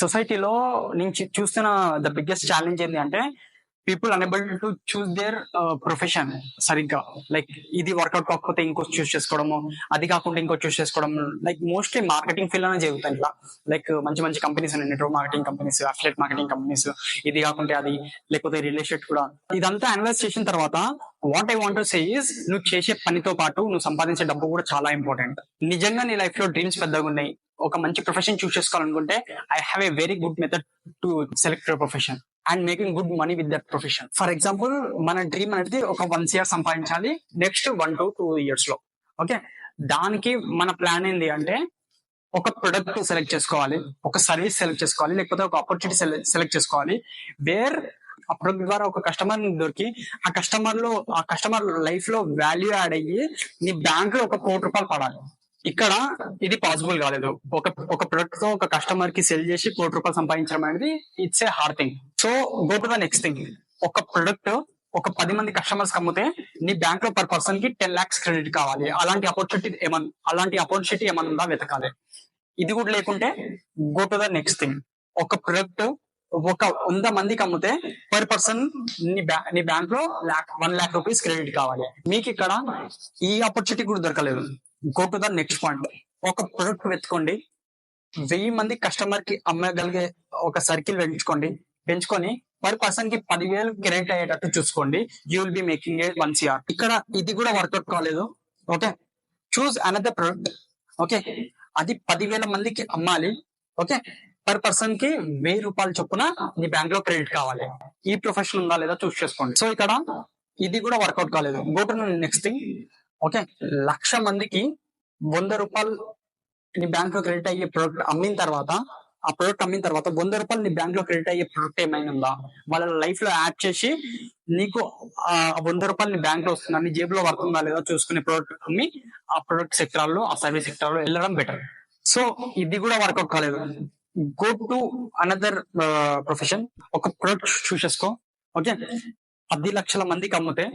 సొసైటీలో నేను చూస్తున్న ద బిగ్గెస్ట్ ఛాలెంజ్ ఏంటి అంటే people unable to choose their profession సరిగ్గా. లైక్ ఇది వర్కౌట్ కాకపోతే ఇంకో చూస్ చేసుకోవడము, అది కాకుండా ఇంకో చూస్ చేసుకోవడం. లైక్ మోస్ట్లీ మార్కెటింగ్ ఫీల్డ్ అనే జరుగుతాయి ఇట్లా. లైక్ మంచి మంచి కంపెనీస్ ఉన్నాయి, network marketing companies, affiliate marketing companies, ఇది కాకుంటే అది, లేకపోతే రియల్ ఎస్టేట్ కూడా. ఇదంతా అనలైజ్ చేసిన తర్వాత what I want to say is, నువ్వు చేసే పనితో పాటు నువ్వు సంపాదించే డబ్బు కూడా చాలా ఇంపార్టెంట్. నిజంగా నీ లైఫ్ లో డ్రీమ్స్ పెద్దగా ఉన్నాయి, ఒక మంచి ప్రొఫెషన్ చూస్ చేసుకోవాలనుకుంటే I have a very good method to select your profession and making good money with that profession. For example, మన డ్రీమ్ అనేది ఒక 1 year సంపాదించాలి నెక్స్ట్ 1 to 2 years లో. ఓకే, దానికి మన ప్లాన్ ఏంటి అంటే ఒక ప్రొడక్ట్ సెలెక్ట్ చేసుకోవాలి, ఒక సర్వీస్ సెలెక్ట్ చేసుకోవాలి, లేకపోతే ఒక ఆపర్చునిటీ సెలెక్ట్ చేసుకోవాలి. వేర్ ఆ ప్రొడక్ట్ ద్వారా ఒక కస్టమర్ దొరికి ఆ కస్టమర్ లైఫ్ లో వాల్యూ యాడ్ అయ్యి నీ బ్యాంక్ లో ఒక ₹1,00,00,000 పడాలి. ఇక్కడ ఇది పాసిబుల్ కాలేదు. ఒక ప్రొడక్ట్ తో ఒక కస్టమర్ కి సెల్ చేసి ₹1,00,00,000 సంపాదించడం అనేది it's a hard thing. So go to the next thing. ఒక ప్రొడక్ట్ ఒక 10 మంది కస్టమర్స్ అమ్మితే నీ బ్యాంక్ లో పర్ పర్సన్ కి 10 lakhs క్రెడిట్ కావాలి. అలాంటి ఆపర్చునిటీ ఏమన్నా ఉందా వెతకాలి. ఇది కూడా లేకుంటే go to the next thing. ఒక ప్రొడక్ట్ ఒక 100 మందికి అమ్మితే పర్ పర్సన్ నీ బ్యాంక్ లో 1 lakh rupees క్రెడిట్ కావాలి. మీకు ఇక్కడ ఈ ఆపర్చునిటీ కూడా దొరకలేదు. Go to the next point. ఒక ప్రొడక్ట్ వెతుకోండి, 1000 మంది కస్టమర్ కి అమ్మగలిగే ఒక సర్కిల్ పెంచుకొని పర్ పర్సన్ కి 10,000 క్రెడిట్ అయ్యేటట్టు చూసుకోండి. You will be making a 1 CR. ఇక్కడ ఇది కూడా వర్కౌట్ కాలేదు. ఓకే, చూస్ అనదర్ ప్రొడక్ట్. ఓకే, అది 10,000 మందికి అమ్మాలి. ఓకే, పర్ పర్సన్ కి ₹1,000 చొప్పున నీ బ్యాంక్ లో క్రెడిట్ కావాలి. ఈ ప్రొఫెషన్ ఉందా లేదా చూస్ చేసుకోండి. సో ఇక్కడ ఇది కూడా వర్కౌట్ కాలేదు. Go to next thing. Okay, 1,00,000 మందికి ₹100 నీ బ్యాంక్ లో క్రెడిట్ అయ్యే ప్రొడక్ట్ అమ్మిన తర్వాత ₹100 నీ బ్యాంక్ లో క్రెడిట్ అయ్యే ప్రొడక్ట్ ఏమైనా ఉందా వాళ్ళ లైఫ్ లో యాడ్ చేసి నీకు ఆ ₹100 నీ బ్యాంక్ లో వస్తుందా, నీ జేబులో పడుతుందా లేదా చూసుకునే ప్రొడక్ట్ అమ్మి ఆ ప్రొడక్ట్ సెక్టర్ లో, ఆ సర్వీస్ సెక్టర్ లో వెళ్ళడం బెటర్. సో ఇది కూడా వర్కౌట్ కాలేదు. Go to another profession. ఒక ప్రొడక్ట్ చూస్ చేసుకో. ఓకే, 10 లక్షల మందికి అమ్మితే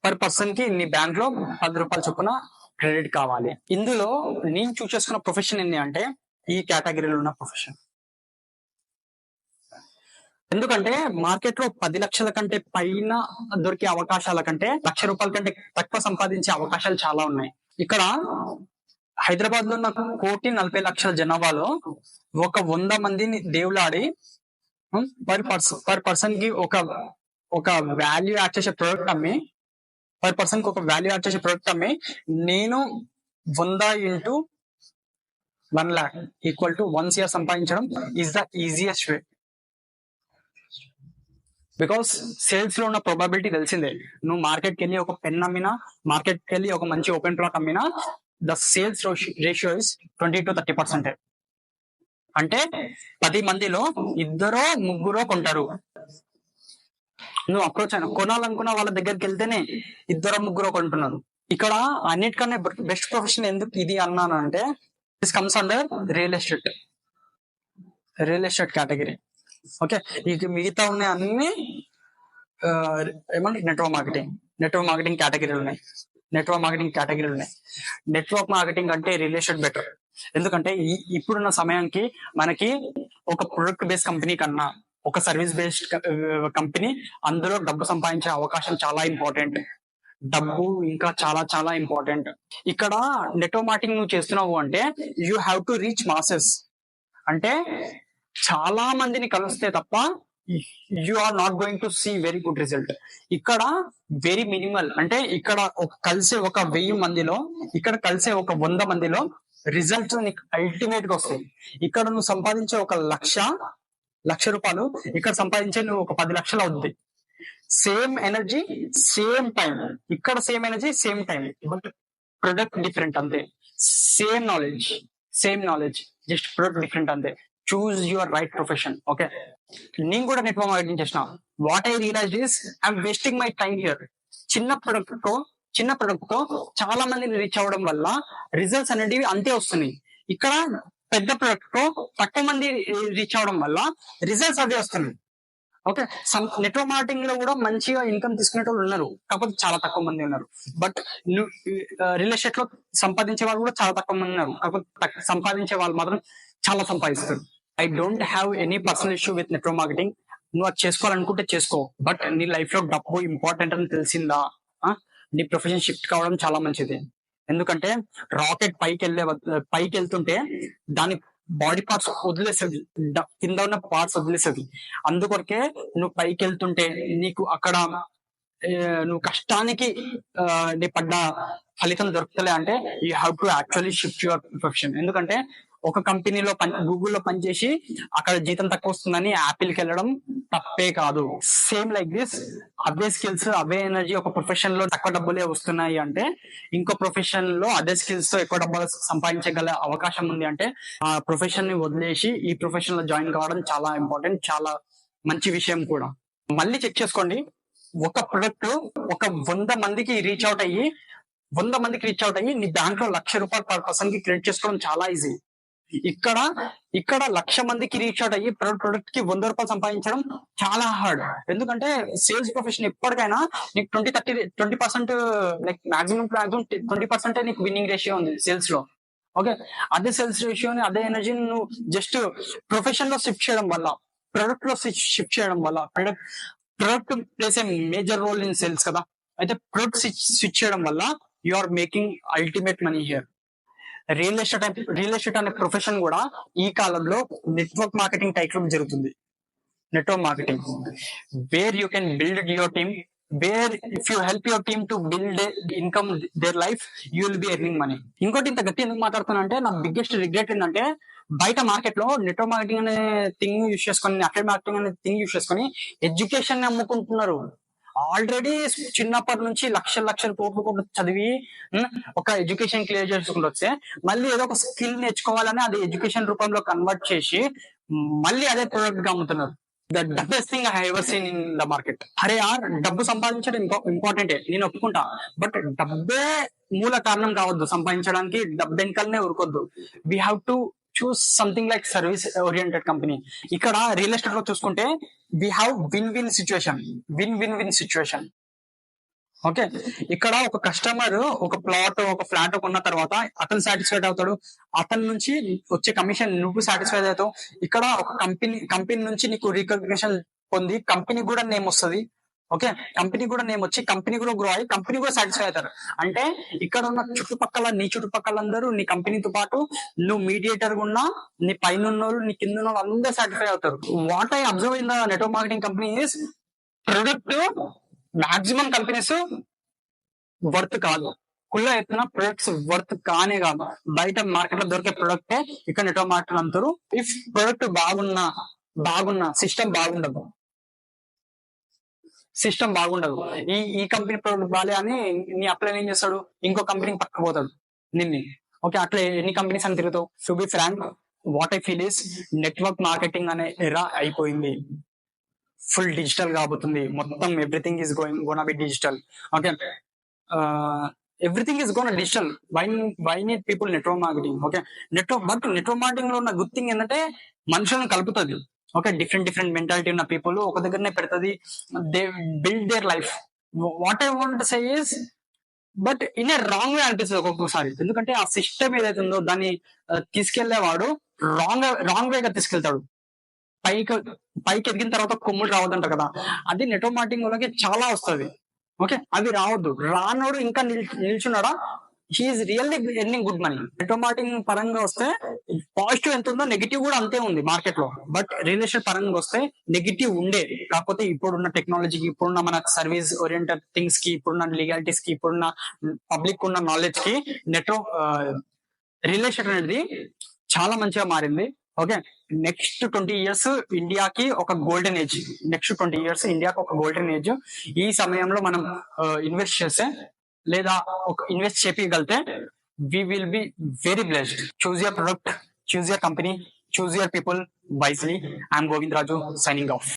పర్ పర్సన్ కి నీ బ్యాంక్ లో ₹10 చొప్పున క్రెడిట్ కావాలి. ఇందులో నేను చూస్ చేసుకున్న ప్రొఫెషన్ ఏంటి అంటే ఈ కేటగిరీలో ఉన్న ప్రొఫెషన్. ఎందుకంటే మార్కెట్ లో 10 లక్షల కంటే పైన దొరికే అవకాశాల కంటే ₹1,00,000 కంటే తక్కువ సంపాదించే అవకాశాలు చాలా ఉన్నాయి. ఇక్కడ హైదరాబాద్ లో ఉన్న 1,40,00,000 జనాభాలో ఒక 100 మందిని దేవులాడి పర్ పర్సన్ కి ఒక వాల్యూ యాడ్ చేసే ప్రొడక్ట్ అమ్మి పర్ పర్సన్ కి ఒక వాల్యూ యాడ్ చేసే ప్రొడక్ట్ అమ్మి నేను 100 into 1 lakh equal to 1 CR సంపాదించడం is the easiest way. Because sales లో ఉన్న ప్రాబబిలిటీ తెలిసిందే. నువ్వు మార్కెట్కి వెళ్ళి ఒక పెన్ అమ్మినా, మార్కెట్కి వెళ్ళి ఒక మంచి ఓపెన్ ప్లాట్ అమ్మినా the sales ratio is 20 to 30%. అంటే 10 మందిలో 2-3 కొంటారు. నువ్వు అప్రోచ్ అయినా కొనాలనుకున్న వాళ్ళ దగ్గరికి వెళ్తేనే 2-3 కొంటున్నారు. ఇక్కడ అన్నిటికన్నా బెస్ట్ ప్రొఫెషన్ ఎందుకు ఇది అన్నాను అంటే this comes under real estate category. Okay, ఇక మిగతా ఉన్నాయి అన్ని ఏమంటే నెట్వర్క్ మార్కెటింగ్ కేటగిరీలు ఉన్నాయి. నెట్వర్క్ మార్కెటింగ్ అంటే రియల్ ఎస్టేట్ బెటర్. ఎందుకంటే ఇప్పుడున్న సమయానికి మనకి ఒక ప్రొడక్ట్ బేస్డ్ కంపెనీ కన్నా ఒక సర్వీస్ బేస్డ్ కంపెనీ, అందులో డబ్బు సంపాదించే అవకాశం చాలా ఇంపార్టెంట్. డబ్బు ఇంకా చాలా చాలా ఇంపార్టెంట్. ఇక్కడ నెట్వర్క్ మార్కెటింగ్ నువ్వు చేస్తున్నావు అంటే you have to reach masses. అంటే చాలా మందిని కలిస్తే తప్ప you are not going to see very good result. ఇక్కడ వెరీ మినిమల్. అంటే ఇక్కడ కలిసే ఒక 1000 మందిలో, ఇక్కడ కలిసే ఒక 100 మందిలో రిజల్ట్స్ నీకు అల్టిమేట్ గా వస్తాయి. ఇక్కడ నువ్వు సంపాదించే ఒక ₹1,00,000 ఇక్కడ సంపాదించే నువ్వు ఒక 10 లక్షలు అవుతుంది. Same energy same time. ఇక్కడ same energy same time, but product different అంతే. Same knowledge just product different అంతే. Choose your right profession. Okay, నేను కూడా నెట్వర్క్ మార్కెటింగ్ చేసిన. What I realize is I'm wasting my time here. చిన్న product తో చాలా మందిని రీచ్ అవ్వడం వల్ల రిజల్ట్స్ అనేటివి అంతే వస్తున్నాయి. ఇక్కడ పెద్ద ప్రొడక్ట్ తో తక్కువ మంది రీచ్ అవడం వల్ల రిజల్ట్స్ అదే వస్తున్నాయి. ఓకే, నెట్వర్క్ మార్కెటింగ్ లో కూడా మంచిగా ఇన్కమ్ తీసుకునే వాళ్ళు ఉన్నారు, కాకపోతే చాలా తక్కువ మంది ఉన్నారు. బట్ రియల్ ఎస్టేట్ లో సంపాదించే వాళ్ళు కూడా చాలా తక్కువ మంది ఉన్నారు, కాకపోతే సంపాదించే వాళ్ళు మాత్రం చాలా సంపాదిస్తారు. I don't have any personal issue with network marketing. నువ్వు అది చేసుకోవాలనుకుంటే చేసుకో, బట్ నీ లైఫ్ లో డబ్బు ఇంపార్టెంట్ అని తెలిసిందా, నీ ప్రొఫెషన్ షిఫ్ట్ కావడం చాలా మంచిది. ఎందుకంటే రాకెట్ పైకి వెళ్తుంటే దాని బాడీ పార్ట్స్ వదిలేస్తుంది, కింద ఉన్న పార్ట్స్ వదిలేస్తుంది. అందుకొరకే నువ్వు పైకి వెళ్తుంటే నీకు అక్కడ నువ్వు కష్టానికి నీ పడ్డ ఫలితం దొరుకుతలే అంటే you have to actually shift your profession. ఎందుకంటే ఒక కంపెనీలో గూగుల్లో పనిచేసి అక్కడ జీతం తక్కువ వస్తుందని యాపిల్కి వెళ్ళడం తప్పే కాదు. Same like this, away skills away energy ఒక ప్రొఫెషన్ లో తక్కువ డబ్బులే వస్తున్నాయి అంటే ఇంకో ప్రొఫెషన్ లో అదే స్కిల్స్ తో ఎక్కువ డబ్బులు సంపాదించగల అవకాశం ఉంది అంటే ఆ ప్రొఫెషన్ ని వదిలేసి ఈ ప్రొఫెషన్ లో జాయిన్ కావడం చాలా ఇంపార్టెంట్, చాలా మంచి విషయం కూడా. మళ్ళీ చెక్ చేసుకోండి, ఒక ప్రొడక్ట్ ఒక 100 మందికి రీచ్ అవుట్ అయ్యి నీ దాంట్లో ₹1,00,000 పర్ పర్సన్ కి క్రెడిట్ చేసుకోవడం చాలా ఈజీ. ఇక్కడ 1,00,000 మందికి రీచ్ అవుట్ అయ్యి ప్రొడక్ట్ కి ₹100 సంపాదించడం చాలా హార్డ్. ఎందుకంటే సేల్స్ ప్రొఫెషన్ ఎప్పటికైనా నీకు 20% లైక్ మాక్సిమం 20% నీకు విన్నింగ్ రేషియో ఉంది సేల్స్ లో. ఓకే, అదే సేల్స్ రేషియోని అదే ఎనర్జీని నువ్వు జస్ట్ ప్రొఫెషన్ లో షిఫ్ట్ చేయడం వల్ల, ప్రొడక్ట్ లో షిఫ్ట్ చేయడం వల్ల, product place a major role in sales కదా, అయితే ప్రొడక్ట్ స్విచ్ చేయడం వల్ల you are making ultimate money here. Real estate అనే ప్రొఫెషన్ కూడా ఈ కాలంలో నెట్వర్క్ మార్కెటింగ్ టైప్ లో జరుగుతుంది. Network marketing where you can build your team, where if you help your team to build income their life, you will be earning money. ఇంకోటి ఇంత గట్టి ఎందుకు మాట్లాడుతున్నా అంటే నా బిగ్గెస్ట్ రిగ్రెట్ ఏంటంటే బయట మార్కెట్ లో నెట్వర్క్ మార్కెటింగ్ అనే థింగ్ యూస్ చేసుకొని, అఫిలియేట్ మార్కెటింగ్ అనే థింగ్ యూస్ చేసుకొని ఎడ్యుకేషన్ అమ్ముకుంటున్నారు. ఆల్రెడీ చిన్నప్పటి నుంచి లక్షల కోట్లు చదివి ఒక ఎడ్యుకేషన్ క్లియర్ చేసుకుంటూ వస్తే మళ్ళీ ఏదో ఒక స్కిల్ నేర్చుకోవాలని అది ఎడ్యుకేషన్ రూపంలో కన్వర్ట్ చేసి మళ్ళీ అదే ప్రొడక్ట్ గా అమ్ముతున్నారు. The best thing I ever seen in the market. అరే యార్, డబ్బు సంపాదించడం ఇంపార్టెంటే, నేను ఒప్పుకుంటా, బట్ డబ్బే మూల కారణం కావద్దు సంపాదించడానికి. డబ్బు వెనకాలనే ఉరుకొద్దు. We have to choose something like service oriented company. ఇక్కడ రియల్ ఎస్టేట్ లో చూసుకుంటే we have win win situation. Okay, ఇక్కడ ఒక కస్టమర్ ఒక ఫ్లాట్ కొన్న తర్వాత అతను సాటిస్ఫైడ్ అవుతాడు, అతని నుంచి వచ్చే కమిషన్ నువ్వు సాటిస్ఫైడ్ అవుతావు. ఇక్కడ ఒక కంపెనీ నుంచి నీకు రికగ్నిషన్ పొంది కంపెనీ కూడా నేమ్ వస్తుంది. ఓకే, కంపెనీ కూడా నేమ్ వచ్చి కంపెనీ కూడా గ్రో అయ్యి కంపెనీ కూడా సాటిస్ఫై అవుతారు. అంటే ఇక్కడ ఉన్న నీ చుట్టుపక్కల అందరూ నీ కంపెనీతో పాటు నువ్వు మీడియేటర్ ఉన్నా, నీ పైన ఉన్నోళ్ళు నీ కింద ఉన్న వాళ్ళు అందరూ సాటిస్ఫై అవుతారు. What I observe in the network marketing company is product maximum companies worth కాదు, కుళ్ళ ఎత్తున ప్రొడక్ట్స్ వర్త్ కానే కాదు. బయట మార్కెట్ లో దొరికే ప్రొడక్టే ఇక్కడ నెట్వర్క్ మార్కెట్ అంటారు. ఇఫ్ ప్రొడక్ట్ బాగున్నా సిస్టమ్ బాగుండదు, ఈ కంపెనీ ప్రొడక్ట్ బాలే అని నీ అప్లై ఏం చేస్తాడు, ఇంకో కంపెనీకి పక్కపోతాడు నిన్ను. ఓకే, అట్లా ఎన్ని కంపెనీస్ అని తిరుగుతావు. To be frank, what I feel is network marketing అనే ఎరా అయిపోయింది, ఫుల్ డిజిటల్ కాబోతుంది మొత్తం. Everything is gonna be digital. Okay, everything is gonna digital. Why need people network marketing? Okay, network marketing లో ఉన్న good thing ఏంటంటే మనుషులను కలుపుతుంది. Okay, different mentality ఉన్న పీపుల్ ఒక దగ్గరనే పెడుతుంది. They build their life. What I want say is, but in a wrong way అనిపిస్తుంది ఒక్కొక్కసారి. ఎందుకంటే ఆ సిస్టమ్ ఏదైతే ఉందో దాన్ని తీసుకెళ్లేవాడు రాంగ్ వేగా తీసుకెళ్తాడు. పైకి ఎదిగిన తర్వాత కొమ్ముడు రావద్దంటారు కదా, అది నెట్వర్క్ మార్కెటింగ్ వాళ్ళకి చాలా వస్తుంది. ఓకే, అవి రావద్దు. రానోడు ఇంకా నిల్చున్నాడా, he is really earning good money. Network marketing పరంగా వస్తే పాజిటివ్ ఎంత ఉందో నెగిటివ్ కూడా అంతే ఉంది మార్కెట్ లో. బట్ రియల్ ఎస్టేట్ పరంగా వస్తే నెగిటివ్ ఉండే, కాకపోతే ఇప్పుడున్న టెక్నాలజీకి, ఇప్పుడున్న మన సర్వీస్ ఓరియంటెడ్ థింగ్స్ కి, ఇప్పుడున్న లీగాలిటీస్ కి, ఇప్పుడున్న పబ్లిక్ ఉన్న నాలెడ్జ్ కి రియల్ ఎస్టేట్ అనేది చాలా మంచిగా మారింది. ఓకే, నెక్స్ట్ 20 years ఇండియాకి ఒక గోల్డెన్ ఏజ్. ఈ సమయంలో మనం ఇన్వెస్ట్ చేస్తే లేదా ఇన్వెస్ట్ చేయగలిగితే we will be very blessed. Choose your product, choose your company, choose your people wisely. I'm Govind Raju signing off.